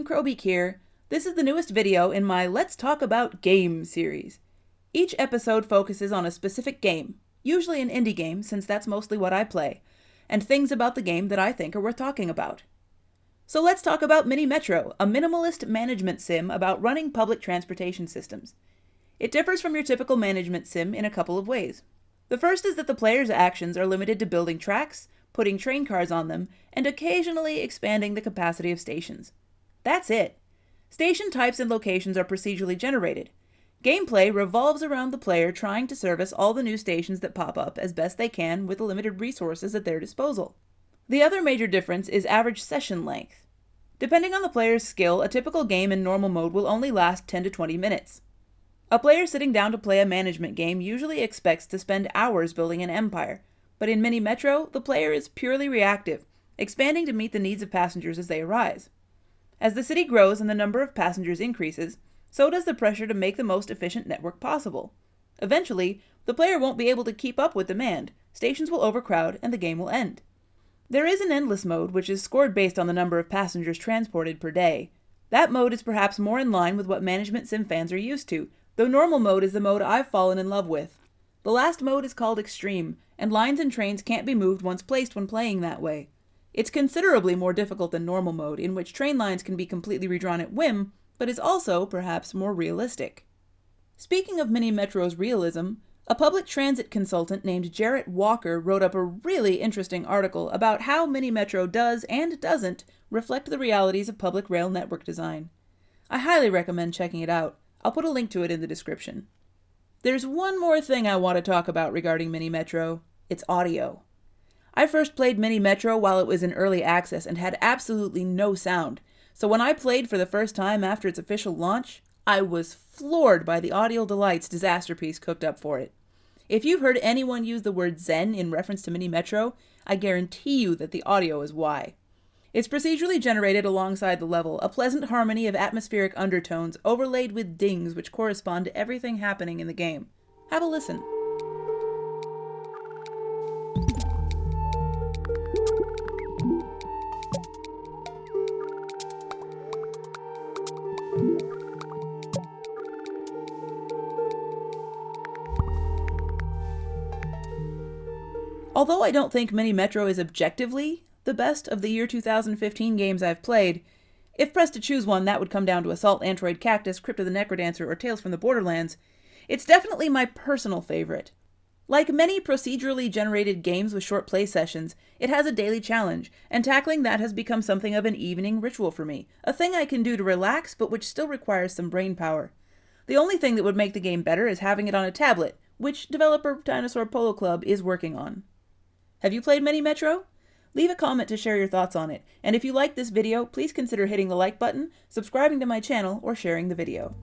Krobeek here. This is the newest video in my Let's Talk About Games series. Each episode focuses on a specific game, usually an indie game since that's mostly what I play, and things about the game that I think are worth talking about. So let's talk about Mini Metro, a minimalist management sim about running public transportation systems. It differs from your typical management sim in a couple of ways. The first is that the player's actions are limited to building tracks, putting train cars on them, and occasionally expanding the capacity of stations. That's it. Station types and locations are procedurally generated. Gameplay revolves around the player trying to service all the new stations that pop up as best they can with the limited resources at their disposal. The other major difference is average session length. Depending on the player's skill, a typical game in normal mode will only last 10 to 20 minutes. A player sitting down to play a management game usually expects to spend hours building an empire, but in Mini Metro, the player is purely reactive, expanding to meet the needs of passengers as they arise. As the city grows and the number of passengers increases, so does the pressure to make the most efficient network possible. Eventually, the player won't be able to keep up with demand, stations will overcrowd, and the game will end. There is an endless mode, which is scored based on the number of passengers transported per day. That mode is perhaps more in line with what management sim fans are used to, though normal mode is the mode I've fallen in love with. The last mode is called Extreme, and lines and trains can't be moved once placed when playing that way. It's considerably more difficult than normal mode, in which train lines can be completely redrawn at whim, but is also, perhaps, more realistic. Speaking of Mini Metro's realism, a public transit consultant named Jarrett Walker wrote up a really interesting article about how Mini Metro does and doesn't reflect the realities of public rail network design. I highly recommend checking it out. I'll put a link to it in the description. There's one more thing I want to talk about regarding Mini Metro. It's audio. I first played Mini Metro while it was in early access and had absolutely no sound, so when I played for the first time after its official launch, I was floored by the audio delights Disasterpiece cooked up for it. If you've heard anyone use the word Zen in reference to Mini Metro, I guarantee you that the audio is why. It's procedurally generated alongside the level, a pleasant harmony of atmospheric undertones overlaid with dings which correspond to everything happening in the game. Have a listen. Although I don't think Mini Metro is objectively the best of the year 2015 games I've played, if pressed to choose one, that would come down to Assault Android Cactus, Crypt of the Necrodancer, or Tales from the Borderlands. It's definitely my personal favorite. Like many procedurally generated games with short play sessions, it has a daily challenge, and tackling that has become something of an evening ritual for me, a thing I can do to relax but which still requires some brain power. The only thing that would make the game better is having it on a tablet, which developer Dinosaur Polo Club is working on. Have you played Mini Metro? Leave a comment to share your thoughts on it, and if you like this video, please consider hitting the like button, subscribing to my channel, or sharing the video.